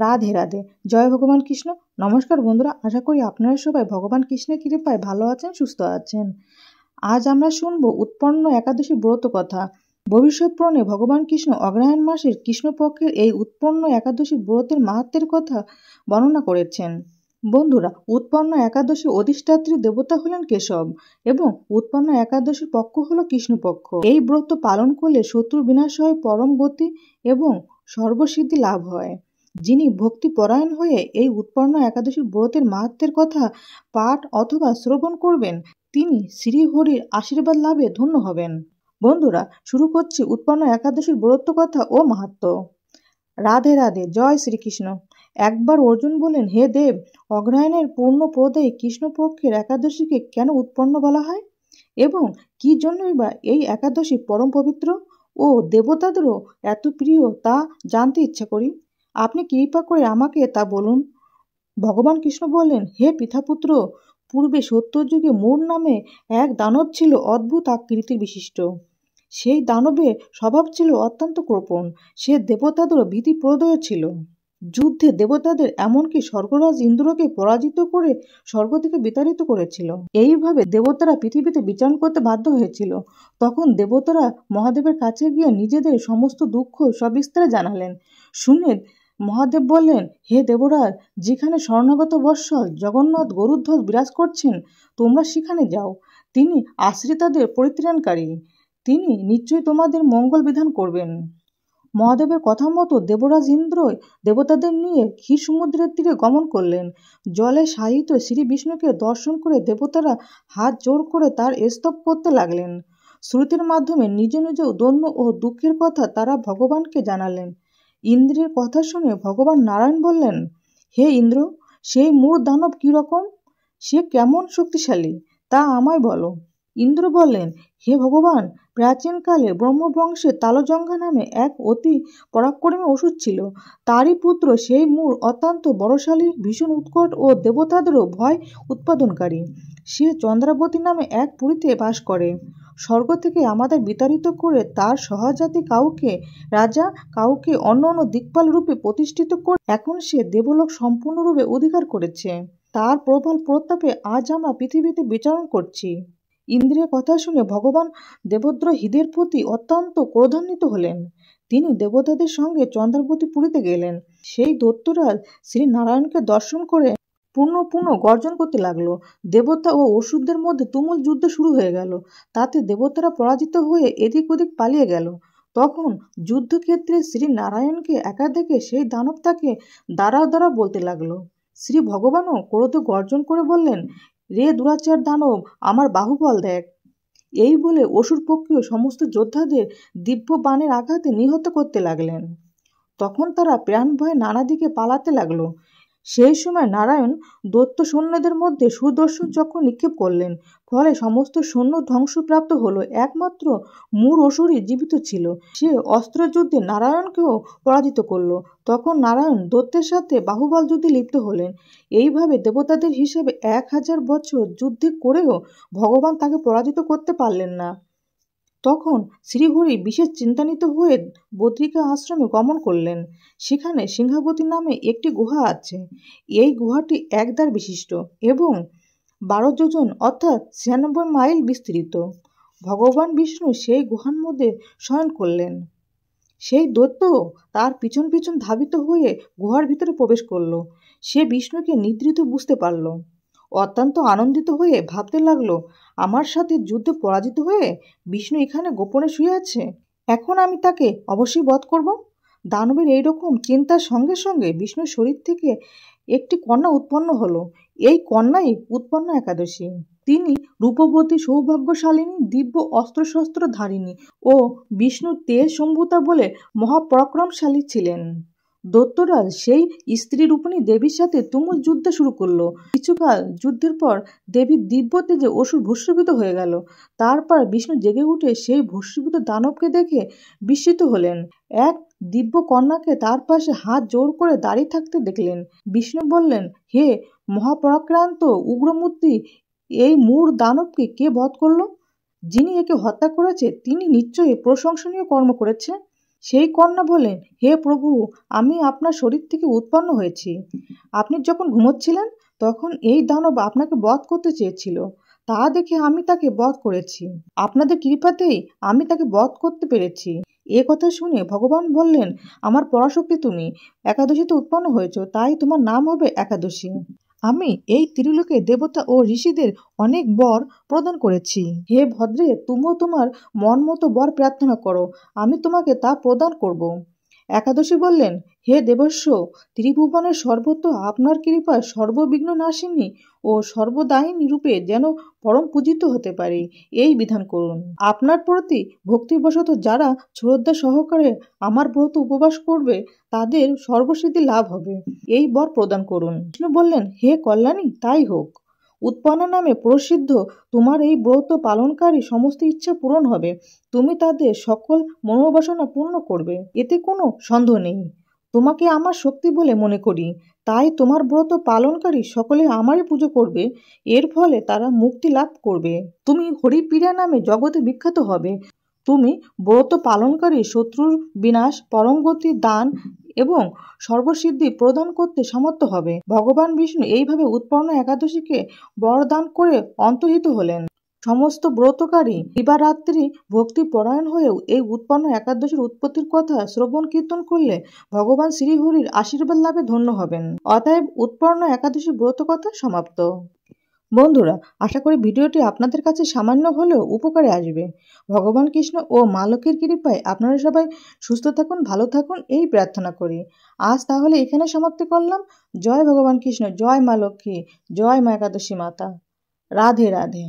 রাধে রাধে। জয় ভগবান কৃষ্ণ। নমস্কার বন্ধুরা, আশা করি আপনারা সবাই ভগবান কৃষ্ণের কৃপায় ভালো আছেন, সুস্থ আছেন। আজ আমরা শুনবো উৎপন্ন একাদশী ব্রত কথা। ভবিষ্যৎ পুরাণে ভগবান কৃষ্ণ অগ্রহায়ণ মাসের কৃষ্ণপক্ষের এই উৎপন্ন একাদশী ব্রতের মাহাত্ম্যের কথা বর্ণনা করেছেন। বন্ধুরা, উৎপন্ন একাদশী অধিষ্ঠাত্রী দেবতা হলেন কেশব এবং উৎপন্ন একাদশীর পক্ষ হলো কৃষ্ণপক্ষ। এই ব্রত পালন করলে শত্রু বিনাশ হয়, পরম গতি এবং সর্বসিদ্ধি লাভ হয়। যিনি ভক্তি পরায়ণ হয়ে এই উৎপন্ন একাদশীর ব্রতের মাহাত্ম্যের কথা পাঠ অথবা শ্রবণ করবেন, তিনি শ্রীহরির আশীর্বাদ লাভে ধন্য হবেন। বন্ধুরা, শুরু করছি উৎপন্ন একাদশীর ব্রত কথা ও মাহাত্ম্য। রাধে রাধে। জয় শ্রীকৃষ্ণ। একবার অর্জুন বলেন, হে দেব, অগ্রহায়ণের পূর্ণ প্রদেয় কৃষ্ণপক্ষের একাদশীকে কেন উৎপন্ন বলা হয় এবং কি জন্যই বা এই একাদশী পরম পবিত্র ও দেবতাদেরও এত প্রিয় তা জানতে ইচ্ছা করি। আপনি কৃপা করে আমাকে তা বলুন। ভগবান কৃষ্ণ বললেন, হে পিতাপুত্র, পূর্বে সত্যযুগে মূর নামে এক দানব ছিল, অদ্ভুত আকৃতির বিশিষ্ট। সেই দানবের স্বভাব ছিল অত্যন্ত কৃপণ। সে দেবতাদেরও ভীতিপ্রদয় ছিল। যুদ্ধে দেবতাদের এমনকি স্বর্গরাজ ইন্দ্রকে পরাজিত করে স্বর্গ থেকে বিতাড়িত করেছিল। এইভাবে দেবতারা পৃথিবীতে বিচরণ করতে বাধ্য হয়েছিল। তখন দেবতারা মহাদেবের কাছে গিয়ে নিজেদের সমস্ত দুঃখ সবিস্তারে জানালেন। শুনে মহাদেব বললেন, হে দেবরাজ, যেখানে শরণাগত বৎসল জগন্নাথ গরুধ্বজ বিরাজ করছেন, তোমরা সেখানে যাও। তিনি আশ্রিতাদের পরিত্রাণকারী। তিনি নিশ্চয়ই তোমাদের মঙ্গল বিধান করবেন। মহাদেবের কথা মতো দেবরাজ ইন্দ্র দেবতাদের নিয়ে ক্ষীর সমুদ্রের তীরে গমন করলেন। জলে শায়িত শ্রী বিষ্ণুকে দর্শন করে দেবতারা হাত জোড় করে তার স্তব করতে লাগলেন। শ্রুতির মাধ্যমে নিজ নিজ দৈন্য ও দুঃখের কথা তারা ভগবানকে জানালেন। ইন্দ্রের কথা শুনে ভগবান নারায়ণ বললেন, হে ইন্দ্র, সেই মূর দানব কিরকম, সে কেমন শক্তিশালী তা আমায় বলো। ইন্দ্র বললেন, হে ভগবান, প্রাচীনকালে ব্রহ্মবংশে তালজঙ্ঘা নামে এক অতি পরাক্রমী অসুর ছিল। তারই পুত্র সেই মূর অত্যন্ত বড়শালী, ভীষণ উৎকট ও দেবতাদেরও ভয় উৎপাদনকারী। সে চন্দ্রাবতী নামে এক পুরীতে বাস করে। স্বর্গ থেকে আমাদের বিতাড়িত করে তার সহজাতি কাউকে রাজা, কাউকে অন্য অন্য দিকপাল রূপে প্রতিষ্ঠিত করে এখন সে দেবলোক সম্পূর্ণরূপে অধিকার করেছে। তার প্রবল প্রতাপে আজ আমরা পৃথিবীতে বিচরণ করছি। ইন্দ্রের কথা শুনে ভগবান দেবদ্রোহীদের প্রতি অত্যন্ত ক্রোধান্বিত হলেন। তিনি দেবতাদের সঙ্গে চন্দ্রাবতী পুরীতে গেলেন। সেই দৈত্যরাজ শ্রী নারায়ণকে দর্শন করে পুনঃ গর্জন করতে লাগলো। দেবতা ও অসুরদের মধ্যে তুমুল যুদ্ধ শুরু হয়ে গেল। তাতে দেবতারা পরাজিত হয়ে এদিক ওদিক পালিয়ে গেল। তখন যুদ্ধক্ষেত্রে শ্রী নারায়ণকে একা দেখে সেই দানব তাকে দাঁড়াও দাঁড়াও বলতে লাগলো। শ্রী ভগবানও ক্রোধে গর্জন করে বললেন, রে দুরাচার দানব, আমার বাহুবল দেখ। এই বলে অসুর পক্ষীয় সমস্ত যোদ্ধাদের দিব্য বাণের আঘাতে নিহত করতে লাগলেন। তখন তারা প্রাণ ভয়ে নানা দিকে পালাতে লাগলো। সেই সময় নারায়ণ দৈত্য সৈন্যদের মধ্যে সুদর্শন চক্র নিক্ষেপ করলেন। ফলে সমস্ত সৈন্য ধ্বংসপ্রাপ্ত হলো। একমাত্র মূর অসুরই জীবিত ছিল। সে অস্ত্রযুদ্ধে নারায়ণকেও পরাজিত করল। তখন নারায়ণ দৈত্যের সাথে বাহুবল যুদ্ধে লিপ্ত হলেন। এইভাবে দেবতাদের হিসেবে 1000 বছর যুদ্ধ করেও ভগবান তাকে পরাজিত করতে পারলেন না। তখন শ্রীহরি বিশেষ চিন্তান্বিত হয়ে বদ্রিকা আশ্রমে গমন করলেন। সেখানে সিংহাবতী নামে একটি গুহা আছে। এই গুহাটি একদ্বার বিশিষ্ট এবং 12 যোজন অর্থাৎ 96 মাইল বিস্তৃত। ভগবান বিষ্ণু সেই গুহার মধ্যে শয়ন করলেন। সেই দৈত্য তার পিছন পিছন ধাবিত হয়ে গুহার ভিতরে প্রবেশ করল। সে বিষ্ণুকে নিদ্রিত বুঝতে পারল। অত্যন্ত আনন্দিত হয়ে ভাবতে লাগলো, আমার সাথে যুদ্ধে পরাজিত হয়ে বিষ্ণু এখানে গোপনে শুয়ে আছে। এখন আমি তাকে অবশ্যই বধ করব। দানবের এইরকম চিন্তার সঙ্গে সঙ্গে বিষ্ণুর শরীর থেকে একটি কন্যা উৎপন্ন হলো। এই কন্যাই উৎপন্ন একাদশী। তিনি রূপবতী, সৌভাগ্যশালিনী, দিব্য অস্ত্রশস্ত্র ধারিণী ও বিষ্ণুর তেজ সম্ভূতা বলে মহাপরাক্রমশালী ছিলেন। দৈত্যরাজ সেই স্ত্রী রূপিণী দেবীর সাথে তুমুল যুদ্ধ শুরু করলো। কিছুকাল যুদ্ধের পর দেবীর দিব্য তেজে অসুর ভস্মীভূত হয়ে গেল। তারপর বিষ্ণু জেগে উঠে সেই ভস্মীভূত দানবকে দেখে বিস্মিত হলেন। এক দিব্য কন্যাকে তার পাশে হাত জোড় করে দাঁড়িয়ে থাকতে দেখলেন। বিষ্ণু বললেন, হে মহাপরাক্রান্ত উগ্রমূর্তি, এই মূর দানবকে কে বধ করলো? যিনি একে হত্যা করেছে তিনি নিশ্চয়ই প্রশংসনীয় কর্ম করেছে। সেই কন্যা বলেন, হে প্রভু, আমি আপনার শরীর থেকে উৎপন্ন হয়েছি। আপনি যখন ঘুমোচ্ছিলেন তখন এই দানব আপনাকে বধ করতে চেয়েছিল। তা দেখে আমি তাকে বধ করেছি। আপনাদের কৃপাতেই আমি তাকে বধ করতে পেরেছি। এ কথা শুনে ভগবান বললেন, আমার পরাশক্তি তুমি একাদশীতে উৎপন্ন হয়েছ, তাই তোমার নাম হবে একাদশী। আমি এই ত্রিলোকে দেবতা ও ঋষিদের অনেক বর প্রদান করেছি। হে ভদ্রে, তুমিও তোমার মন মতো বর প্রার্থনা করো, আমি তোমাকে তা প্রদান করব। একাদশী বললেন, হে দেবস্য, ত্রিভুবনের সর্বত্র আপনার কৃপায় সর্ববিঘ্ন নাশিনী ও সর্বদায়িনী রূপে যেন পরম পূজিত হতে পারে, এই বিধান করুন। আপনার প্রতি ভক্তিবশত যারা শ্রদ্ধা সহকারে আমার ব্রত উপবাস করবে তাদের সর্বসিদ্ধি লাভ হবে, এই বর প্রদান করুন। বিষ্ণু বললেন, হে কল্যাণী, তাই হোক। উৎপন্না নামে প্রসিদ্ধ তোমার এই ব্রত পালনকারী সমস্ত ইচ্ছা পূরণ হবে। তুমি তাদের সকল মনোবাসনা পূর্ণ করবে, এতে কোনো সন্দেহ নেই। তোমাকে আমার শক্তি বলে মনে করি, তাই তোমার ব্রত পালনকারী সকলে আমারই পুজো করবে। এর ফলে তারা মুক্তি লাভ করবে। তুমি হরিপ্রিয়া নামে জগতে বিখ্যাত হবে। তুমি ব্রত পালনকারী শত্রুর বিনাশ, পরমগতি দান এবং সর্বসিদ্ধি প্রদান করতে সমর্থ হবে। ভগবান বিষ্ণু এইভাবে উৎপন্ন একাদশীকে বরদান করে অন্তর্হিত হলেন। সমস্ত ব্রতকারী দিবারাত্রি ভক্তি পরায়ণ হয়েও এই উৎপন্ন একাদশীর উৎপত্তির কথা শ্রবণ কীর্তন করলে ভগবান শ্রীহরির আশীর্বাদ লাভে ধন্য হবেন। অতএব উৎপন্ন একাদশী ব্রত কথা সমাপ্ত। বন্ধুরা, আশা করি ভিডিওটি আপনাদের কাছে সামান্য হলেও উপকারে আসবে। ভগবান কৃষ্ণ ও মা লক্ষ্মীর কৃপায় আপনারা সবাই সুস্থ থাকুন, ভালো থাকুন, এই প্রার্থনা করি। আজ তাহলে এখানে সমাপ্তি করলাম। জয় ভগবান কৃষ্ণ, জয় মা লক্ষ্মী, জয় মা একাদশী মাতা। রাধে রাধে।